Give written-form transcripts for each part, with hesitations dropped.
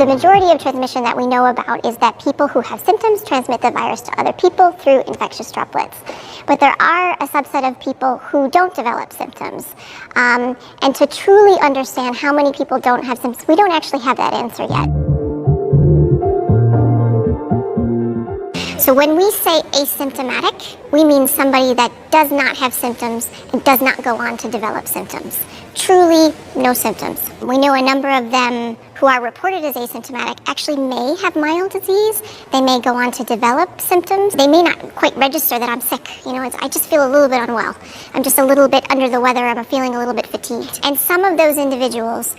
The majority of transmission that we know about is that people who have symptoms transmit the virus to other people through infectious droplets. But there are a subset of people who don't develop symptoms. And to truly understand how many people don't have symptoms, we don't actually have that answer yet. So when we say asymptomatic, we mean somebody that does not have symptoms and does not go on to develop symptoms. Truly no symptoms. We know a number of them who are reported as asymptomatic actually may have mild disease. They may go on to develop symptoms. They may not quite register that I'm sick. I just feel a little bit unwell. I'm just a little bit under the weather. I'm feeling a little bit fatigued. And some of those individuals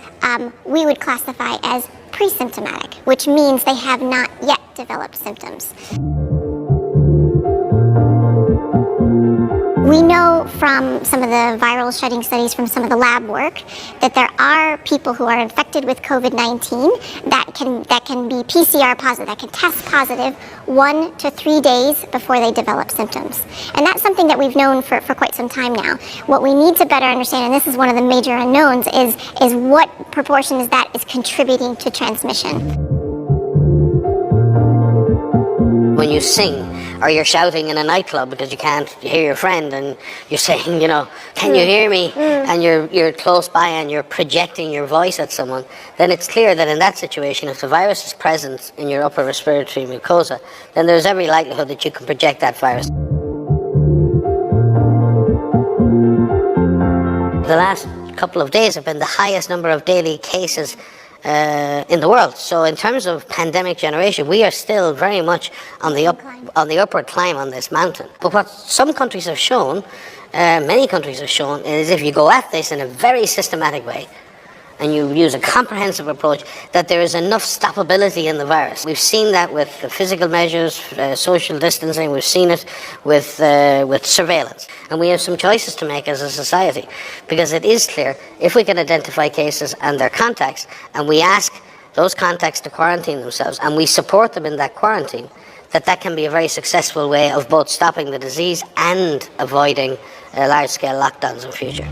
we would classify as pre-symptomatic, which means they have not yet developed symptoms. We know from some of the viral shedding studies from some of the lab work that there are people who are infected with COVID-19 that can be PCR positive, that can test positive 1 to 3 days before they develop symptoms. And that's something that we've known for quite some time now. What we need to better understand, and this is one of the major unknowns, is what proportion is that is contributing to transmission. When you sing, or you're shouting in a nightclub because you can't hear your friend and you're saying, can you hear me? And you're close by and you're projecting your voice at someone, then it's clear that in that situation, if the virus is present in your upper respiratory mucosa, then there's every likelihood that you can project that virus. The last couple of days have been the highest number of daily cases in the world. So in terms of pandemic generation, we are still very much on the upward climb on this mountain. But what some countries have shown, many countries have shown, is if you go at this in a very systematic way, and you use a comprehensive approach, that there is enough stoppability in the virus. We've seen that with the physical measures, social distancing. We've seen it with surveillance. And we have some choices to make as a society, because it is clear, if we can identify cases and their contacts, and we ask those contacts to quarantine themselves, and we support them in that quarantine, that can be a very successful way of both stopping the disease and avoiding large-scale lockdowns in future.